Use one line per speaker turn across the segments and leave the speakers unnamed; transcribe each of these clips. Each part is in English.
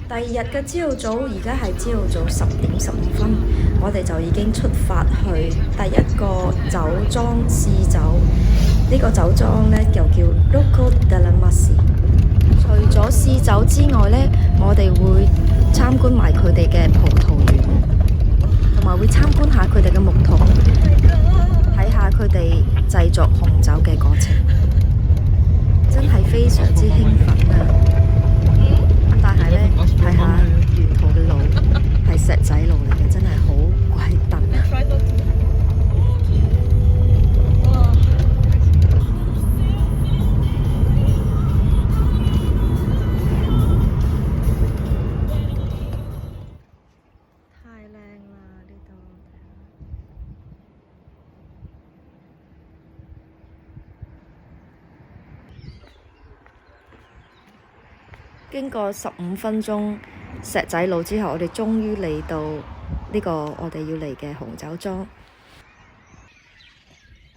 第二日嘅朝早，而家係朝早10:15，我哋就已經出發去第一個酒莊試酒。呢個酒莊呢，就叫 Rocco Della Marcie。除咗試酒之外呢，我哋會參觀埋佢哋嘅葡萄園，同埋會參觀下佢哋嘅木桶，睇下佢哋製作紅酒嘅過程，真係非常之興奮啊！但係呢，睇下沿途嘅路係石仔路嚟嘅，真係好鬼突啊！太靚啦呢度！經過15分鐘石仔路之後，我哋終於嚟到呢個我哋要嚟嘅紅酒莊。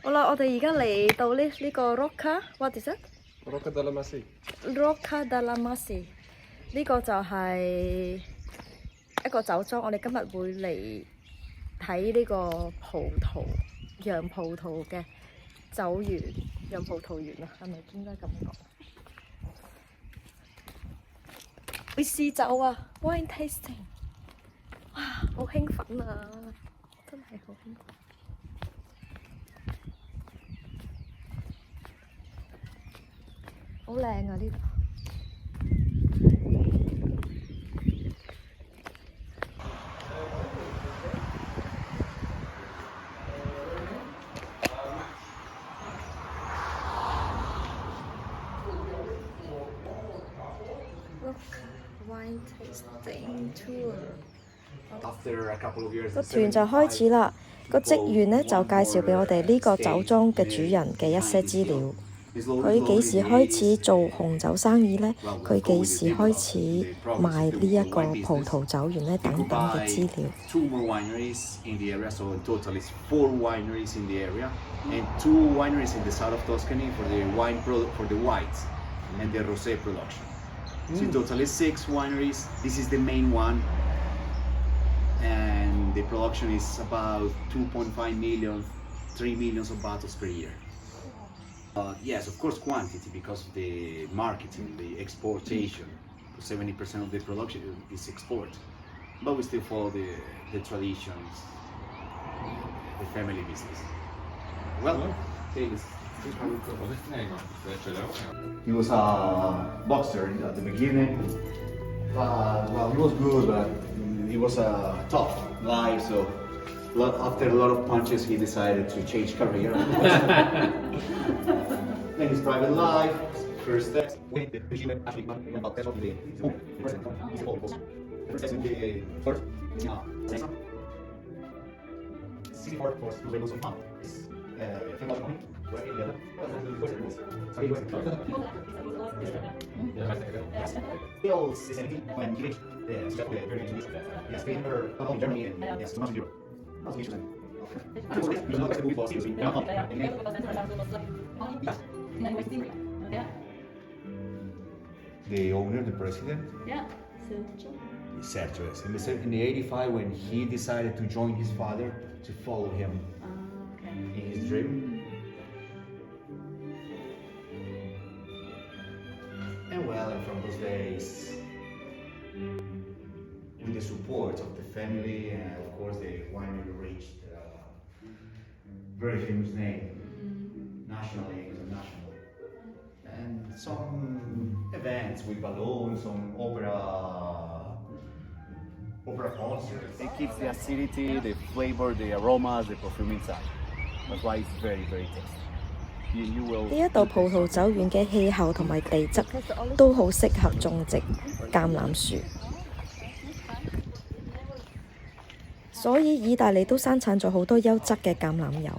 好啦，我哋而家嚟到呢個 Rocca，what is it？Rocca
della Marcie。Rocca
della Marcie， 呢個就係一個酒莊。我哋今日會嚟睇呢個葡萄釀葡萄嘅酒園，釀葡萄園啊，係咪應該咁講？會試酒啊 ，wine tasting， 哇，好興奮啊，真係好興奮。好靚啊呢度。Wine tasting tour。個團就開始啦，個職員呢，就介紹俾我哋呢個酒莊嘅主人嘅一些資料。佢幾時開始做紅酒生意呢？佢幾時開始賣呢一個葡萄酒園呢？等等嘅資料。
So in total is 6 wineries. This is the main one, and the production is about 2.5 million, 3 million of bottles per year. Yes, of course, quantity because of the marketing, the exportation. 70% of the production is export, but we still follow the traditions, the family business. Well, thanks. He was a boxer at the beginning, but well, he was good, but he was a tough life. So, after a lot of punches, he decided to change career. Then his private life, first steps. The owner, the president?
Yeah,
Sergio. In the 85, when he decided to join his father to follow him in his dream. And well, and from those days, with the support of the family and of course the winery reached very famous name, nationally, internationally. And some events with balloons, some opera concerts.
It keeps the acidity, the flavor, the aromas, the perfume inside. That's why it's very, very tasty.
呢一度葡萄酒園嘅氣候同埋地質都好適合種植橄欖樹，所以意大利都生產咗好多優質嘅橄欖油。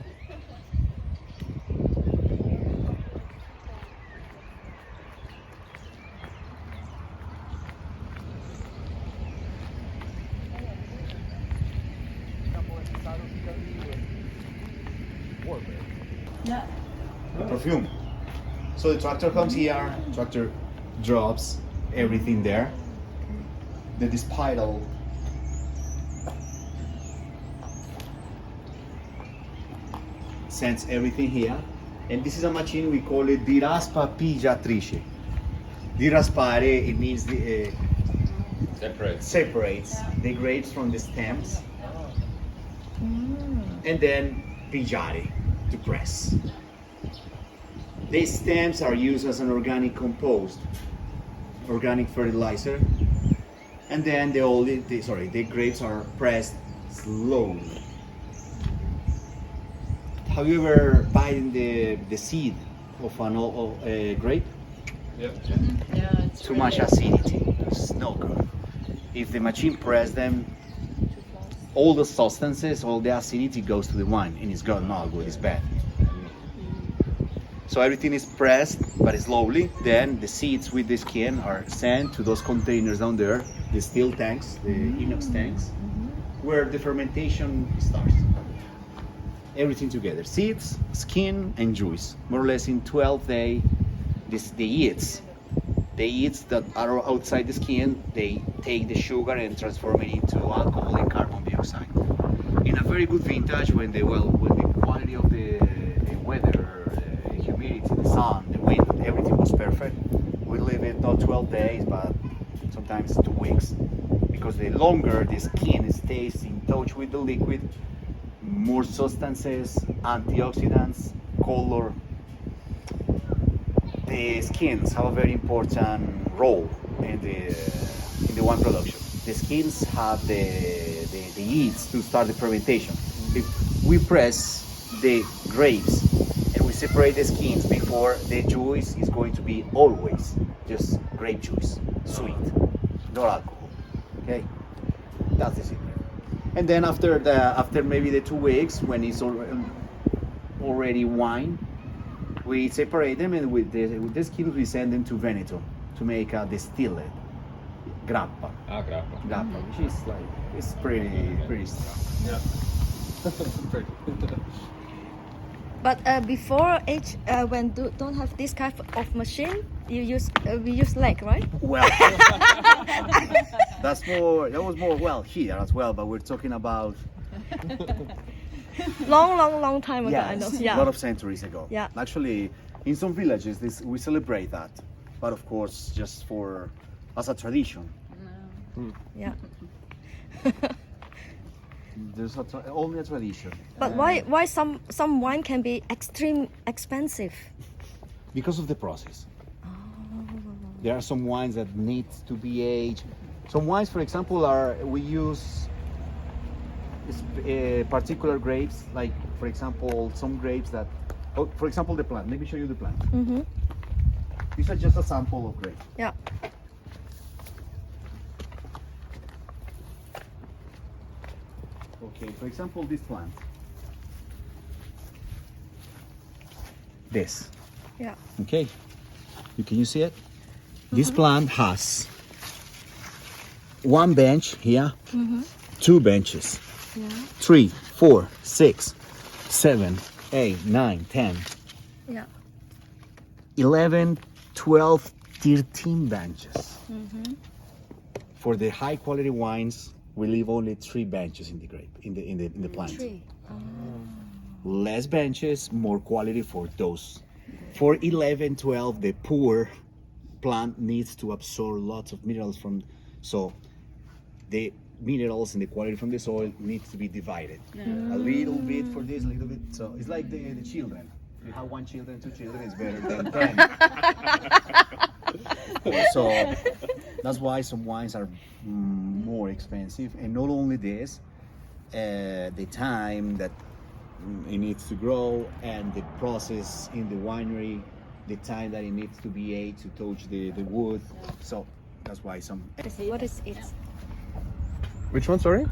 Yeah.
Perfume. So the tractor comes here, tractor drops everything there, the spiral sends everything here, and this is a machine we call it di raspa pigiatrice. Di raspare, it means the separates the grapes from the stems, and then pigiare, to press. These stems are used as an organic compost, organic fertilizer, and then the grapes are pressed slowly. Have you ever bitten the seed of a grape?
Yep.
Yeah, it's
Too
really
much acidity. It's no good. If the machine press them, all the substances, all the acidity goes to the wine, and it's gone not good. It's bad. So everything is pressed, but slowly. Then the seeds with the skin are sent to those containers down there, the steel tanks, the inox tanks, where the fermentation starts. Everything together, seeds, skin, and juice. More or less in 12 days, the yeasts that are outside the skin, they take the sugar and transform it into alcohol and carbon dioxide. In a very good vintage, when the quality of the weather, the humidity, the sun, the wind, everything was perfect, we leave it not 12 days, but sometimes 2 weeks, because the longer the skin stays in touch with the liquid, more substances, antioxidants, color. The skins have a very important role in the wine production. The skins have the yeast to start the fermentation. If we press the grapes and we separate the skins before, the juice is going to be always just grape juice, sweet, no alcohol. Okay, that's the secret. And then after maybe the 2 weeks, when it's already wine, we separate them, and with the skins we send them to Veneto to make a distilled grappa.
Grappa.
Grappa, which is like, it's pretty strong.
Yeah.
But before age, when don't have this kind of machine, we use leg, right?
Well, that was more well here as well, but we're talking about
long time ago. I know.
yes,
Yeah.
a lot of centuries ago.
Yeah.
Actually, in some villages, we celebrate that, but of course, just as a tradition.
Yeah.
There's only a tradition.
But why some wine can be extreme expensive?
Because of the process. There are some wines that need to be aged. Some wines, for example, we use particular grapes, like for example, some grapes that, for example, the plant. Let me show you the plant.
Mm-hmm.
These are just a sample of grapes.
Yeah.
Okay, for example, this plant. This.
Yeah.
Okay, can you see it? This plant has 1 bench here, 2 benches,
Yeah.
3, 4, 6, 7, 8, 9, 10,
Yeah.
11, 12, 13 benches. For the high quality wines, we leave only 3 benches in the grape, in the plant.
3.
Less benches, more quality for those. For 11, 12, the poor plant needs to absorb lots of minerals so the minerals and the quality from the soil needs to be divided. A little bit for this, a little bit. So it's like the children. If you have 1 child, 2 children, it's better than 10. So that's why some wines are more expensive. And not only this, the time that it needs to grow and the process in the winery, the time that it needs to be aged to touch the wood. So that's why some.
What is it?
Which one, sorry?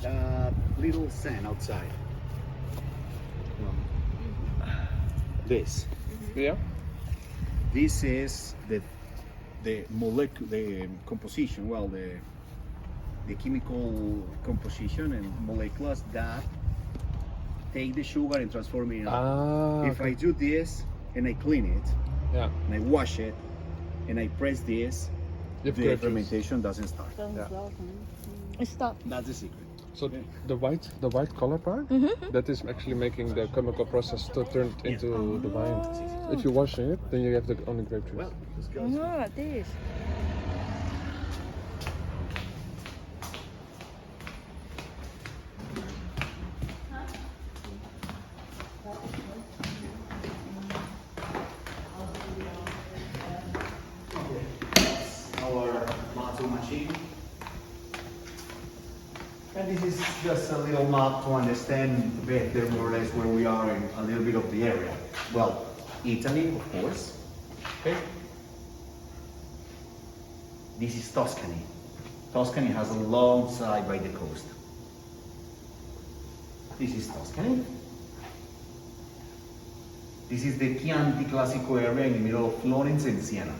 That little sand outside. This.
Yeah.
This is the composition. Well, the chemical composition and molecules that take the sugar and transform it in alcohol. If I do this and I clean it,
Yeah.
and I wash it, and I press this,
You've
the
grape juice.
fermentation doesn't start.
Stop.
That's the secret.
So the white color part, that is actually making the chemical process to turn into the wine. If you wash it, then you have the only grape juice.
Well, let's go.
Like this.
Our Matsu machine. And this is just a little map to understand better more or less where we are in a little bit of the area. Well, Italy, of course. Okay. This is Tuscany. Tuscany has a long side by the coast. This is Tuscany. This is the Chianti Classico area in the middle of Florence and Siena.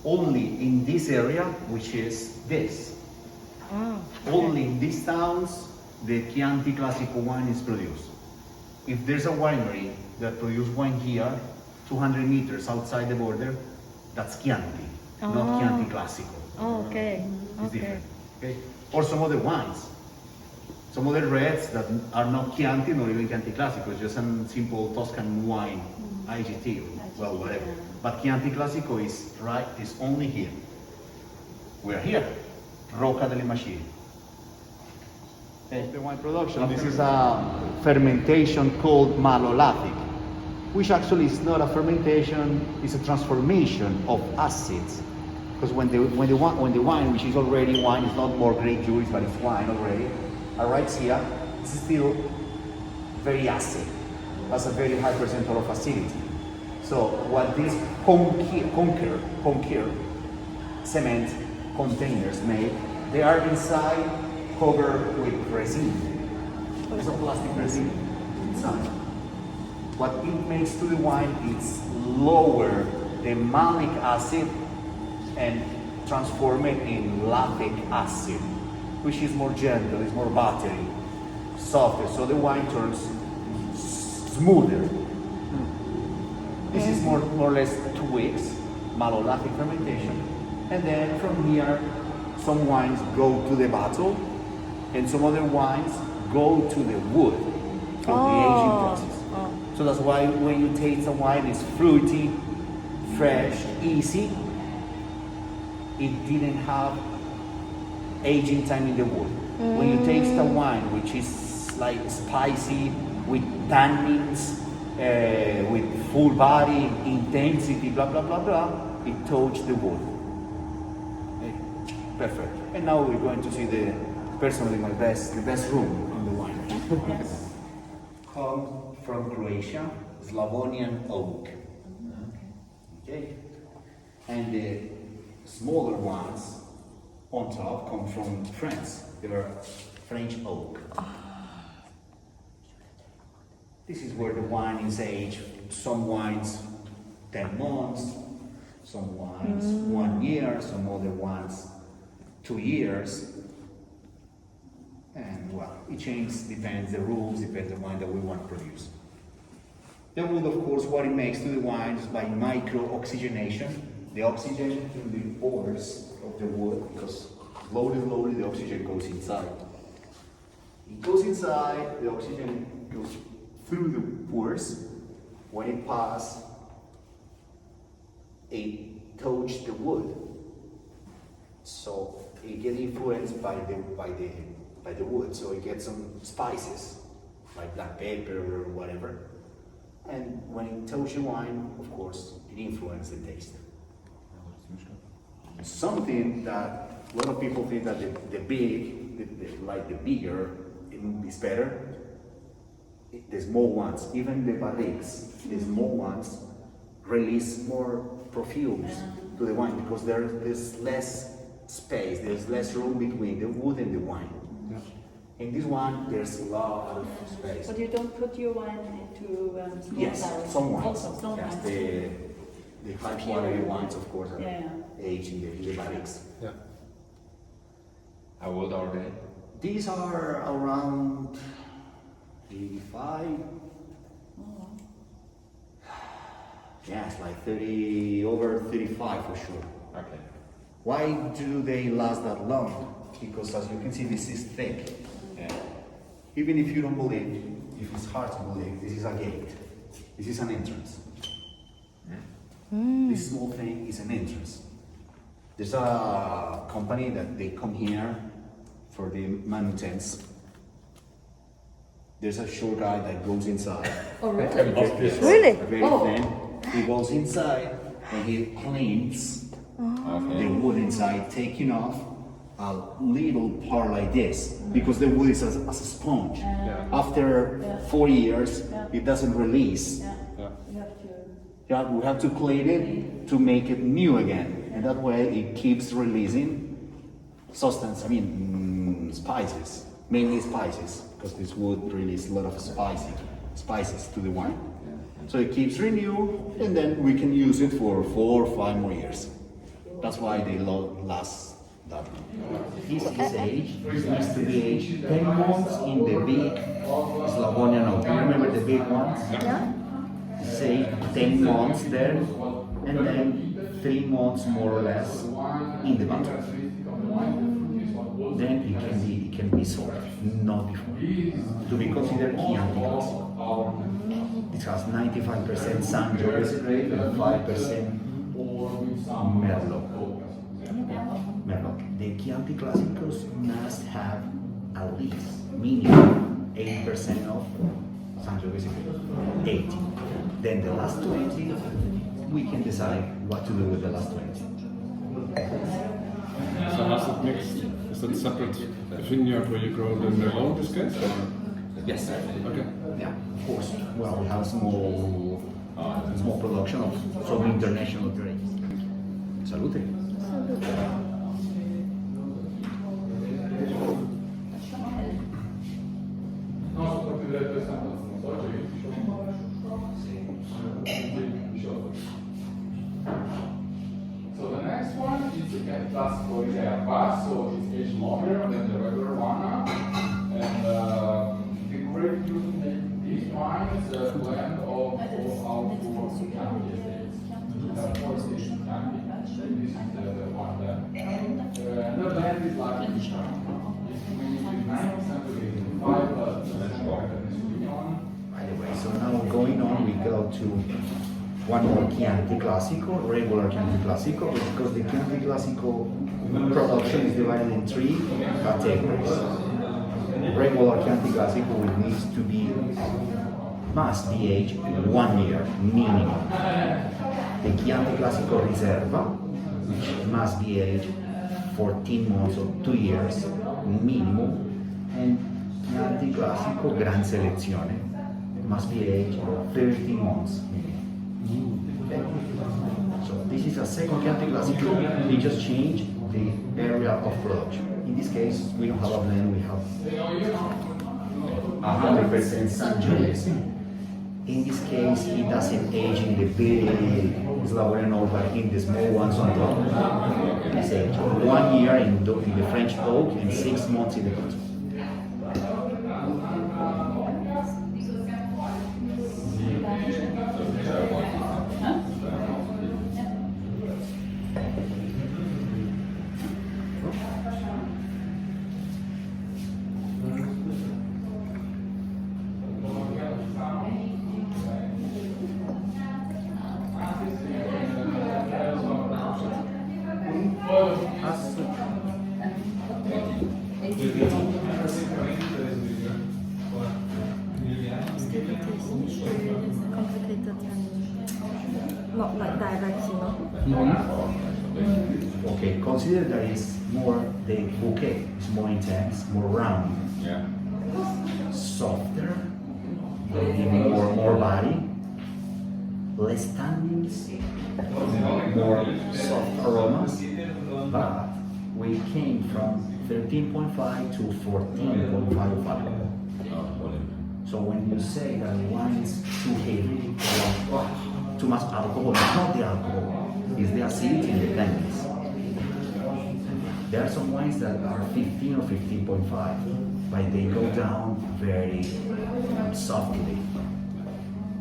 Only in this area, which is this. Only in these towns, the Chianti Classico wine is produced. If there's a winery that produces wine here, 200 meters outside the border, that's Chianti, not Chianti Classico.
Okay.
It's different. Okay? Or some other wines. Some other reds that are not Chianti, not even Chianti Classico, it's just a simple Tuscan wine, IGT, well, whatever. But Chianti Classico is only here. We're here, Rocca delle Marcie.
The wine production.
This is a fermentation called malolactic, which actually is not a fermentation, it's a transformation of acids. Because when the wine, which is already wine, is not more grape juice, but it's wine already, arrives here, it's still very acid. Has a very high percentage of acidity. So what these conquer cement containers make, they are inside covered with resin. It's a plastic resin inside. What it makes to the wine is lower the malic acid and transform it in lactic acid, which is more gentle, is more buttery, softer, so the wine turns smoother. This is more or less 2 weeks, malolactic fermentation, and then from here, some wines go to the bottle, and some other wines go to the wood for the aging process. So that's why when you taste a wine, it's fruity, fresh, easy. It didn't have aging time in the wood. When you taste a wine which is like spicy, with tannins, with full body, intensity, blah, blah, blah, blah, it touched the wood. Okay. Perfect. And now we're going to see personally the best room in the wine. Come from Croatia, Slavonian oak. Okay. And the smaller ones on top come from France. They are French oak. This is where the wine is aged. Some wines 10 months, some wines 1 year, some other wines 2 years. And well, it changes, depends the rules, depends the wine that we want to produce. The wood, of course, what it makes to the wine is by micro-oxygenation. The oxygen in the pores of the wood, because slowly the oxygen goes inside. It goes inside, the oxygen goes through the pores. When it passes, it touches the wood. So it gets influenced by the wood, so it gets some spices, like black pepper or whatever. And when it touches the wine, of course, it influences the taste. Something that a lot of people think that the bigger is better. The small ones, even the barriques, the small ones release more perfumes to the wine because there's less space, there's less room between the wood and the wine. Yeah. In this one, there's a lot of space.
But you don't put your wine into small
yes,
barrels?
some wines.
Also, some
yes,
wines.
The high quality wines, of course, are
Yeah.
aged in the barriques.
Yeah. How old are they?
These are around 85. Yes, like 30, over 35 for sure.
Okay.
Why do they last that long? Because as you can see, this is thick. Even if you don't believe, if it's hard to believe, this is a gate. This is an entrance. This small thing is an entrance. There's a company that they come here for the maintenance. There's a short guy that goes inside.
Oh, really?
Really? Very thin. He goes inside and he cleans the wood inside, taking off a little part like this because the wood is as a sponge. After 4 years, it doesn't release. Yeah, we have to clean it to make it new again, and that way it keeps releasing substance. I mean, spices, mainly spices, because this wood releases a lot of spices to the wine. So it keeps renewed, and then we can use it for 4 or 5 more years. That's why they last that long. This is aged. This needs to be aged 10 months in the big Slavonian oak. You remember the big ones?
Yeah.
Say 10 months there, and then 3 months more or less in the bottle. Then it can be sold, not before. To be considered Chianti Classico. It has 95% Sangiovese grade and 5% Merlot. The Chianti Classicos must have at least minimum 8% of Sangiovese grade. 80. Then the last 20, we can decide what to do with the last 20.
So how's it mixed? Is that separate vineyard where you grow the Merlot in this case?
Yes.
Okay.
Yeah, of course. Well, we have small production of some international grapes. Salute.
So the next one is the Chianti Classico Reserva, so it's aged longer than the regular one. And the grape used to make these wines is a blend of all our four Chianti estates. Four stations Chianti. This is the one there. And the blend is like this one. It's between 9% to 85% one.
By the way, so now going on, we go to one more Chianti Classico, regular Chianti Classico, because the Chianti Classico production is divided in 3 categories. Regular Chianti Classico must be aged 1 year minimum. The Chianti Classico Riserva, which must be aged 14 months or 2 years minimum, and Chianti Classico Gran Selezione must be aged 13 months minimum. So this is a second Chianti Classico. We just changed the area of production. In this case, we don't have a blend, we have 100% Sangiovese. In this case, it doesn't age in the big Slavonian oak, but in the small ones on top. It's aged 1 year in the French oak and 6 months in the country.
Complicated and not like direct, you know.
Okay, consider that is more, the bouquet is more intense, more round, softer, maybe more body, less tannins, more soft aromas, but we came from 13.5 to 14.5 alcohol. So when you say that wine is too heavy, or too much alcohol, it's not the alcohol, it's the acidity and the tannins. There are some wines that are 15 or 15.5, but they go down very softly.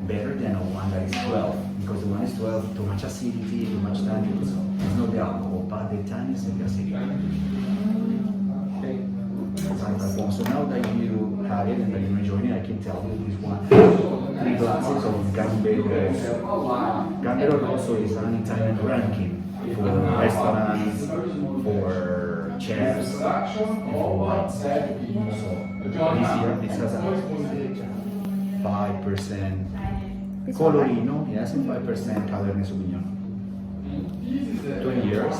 better than a one that is 12, because the one is 12, too much acidity, too much tannin. So it's not the alcohol, but the tannins and the acidity. Okay. So now that you have it and that you're enjoying it, I can tell you this one. 3 glasses of Gambero Rosso. Gambero Rosso is an Italian ranking for restaurants, for chefs, and for wines. So this year this has a 5% Colorino, yes, and 5% Cabernet Sauvignon. 2 years,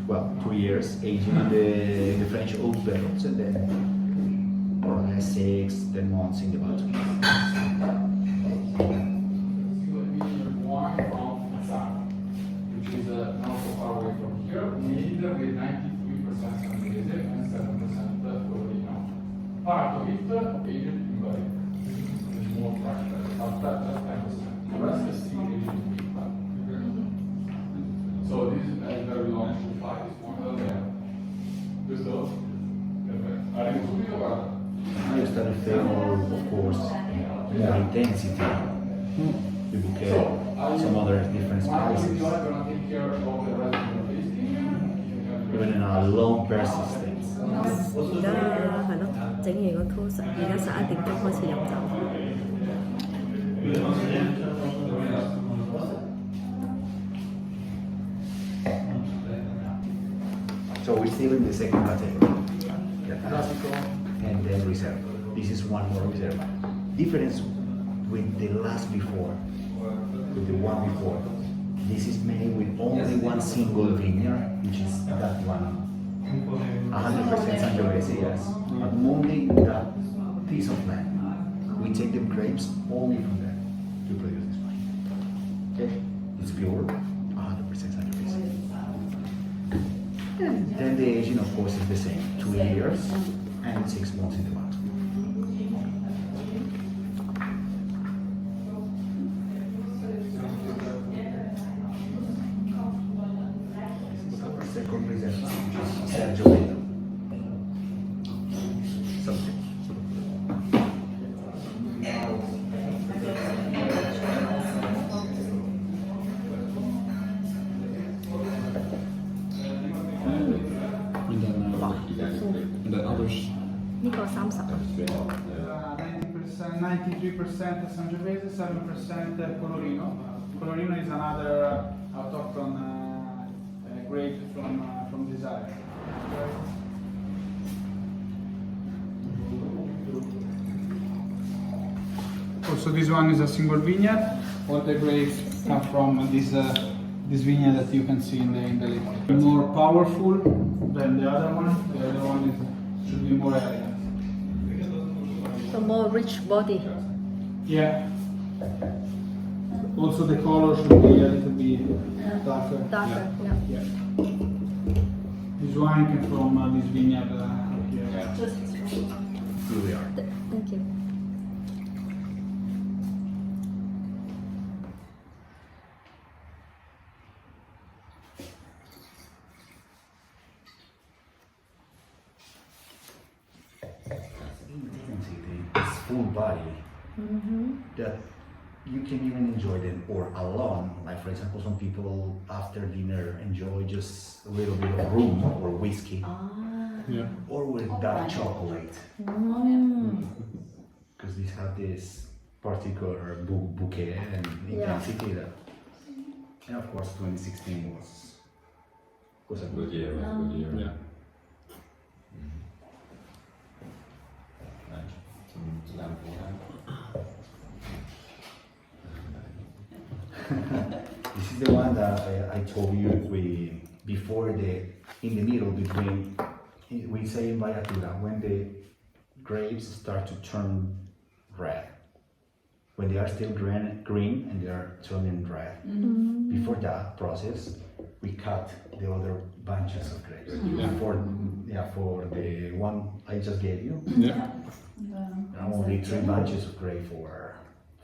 well, 2 years aging in the French oak barrels, and then more or less 6-10 months in the bottle.
Wine from Mazzara, which is not so far away from here, made with 93% Sangiovese and 7% Colorino. Part of it aged in barrique, which is more practical, but that's 10%. The rest is still aged in barrique. So this is a very long supply. This one there. This does. Are you subito guarda?
You start to feel more, of course, more intensity. The bouquet, some other different spices, even in a long persistence.
而家係咯，整完個 toast，而家11點鐘開始飲酒。
So we're still in the second category, the Classico and then Reserva. This is one more Reserva. Difference with the last before, with the one before. This is made with only one single vineyard, which is that one. 100% Sangiovese, yes. But only that piece of land. We take the grapes only from there to produce this wine. Okay? It's pure, 100% Sangiovese. And then the aging, of course, is the same. 2 years and 6 months in the bottle. Second reserve, Sergio Vito. Something.
And then others.
呢個30。
93% Sangiovese, 7% Colorino. Colorino is another autochthon grape from this area. Also, this one is a single vineyard. All the grapes come from this vineyard that you can see in the liquid. More powerful than the other one. The other one should be more elegant.
So more rich body.
Yeah. Also, the color should be a little bit darker.
Darker, yeah.
Yeah. This wine came from this vineyard here.
Here we are.
Thank you.
It's full body that you can even enjoy them or alone. Like for example, some people after dinner enjoy just a little bit of rum or whiskey,
Yeah.
or with dark chocolate, because these have this particular bouquet and intensity that. And of course, 2016 was a good year.
Yeah.
This is the one that I told you before in the middle between, we say in Vallatura, when the grapes start to turn red. When they are still green and they are turning red. Before that process, we cut the other bunches of grapes. For the one I just gave you.
Yeah.
There are only 3 bunches of grape for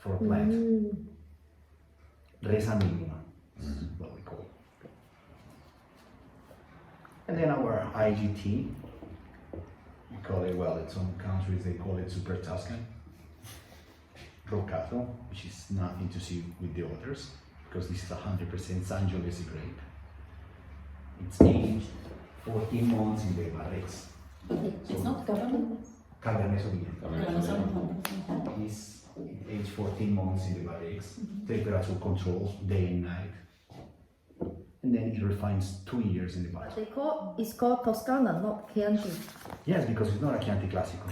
a plant. Resa minima is what we call it. And then our IGT, we call it, well, in some countries they call it Super Tuscan. Rocco, which is nothing to see with the others, because this is 100% Sangiovese grape. It's aged 14 months in the barriques.
It's not government.
Cabernet Sauvignon. It's aged 14 months in the barriques. Temperature control day and night. And then it refines 2 years in the barrel.
It's called Toscana, not Chianti.
Yes, because it's not a Chianti Classico.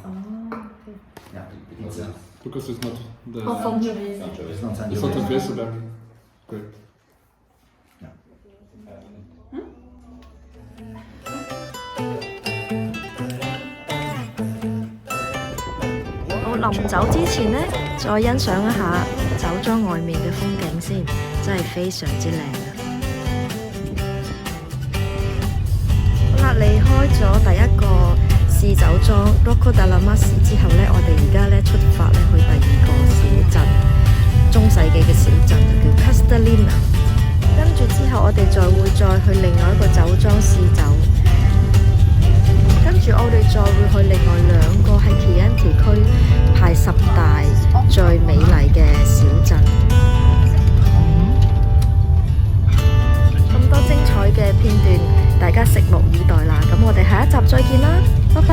Okay.
Yeah, it's
Because it's not the.
Oh, Sangiovese.
it's not
It's not
Sangiovese.
invisible. Great.
Yeah.
我臨走之前呢，再欣賞一下酒莊外面嘅風景先，真係非常之靚啊！好啦，離開咗第一個試酒莊 Rocco della Marcie 之後呢，我哋而家呢出發呢去第二個小鎮，中世紀嘅小鎮就叫 Castellina。跟住之後，我哋會再去另外一個酒莊試酒。跟住我哋再會去另外兩個喺 Chianti 區排10大最美麗嘅小鎮。咁多精彩嘅片段，大家拭目以待啦！咁我哋下一集再見啦，拜拜。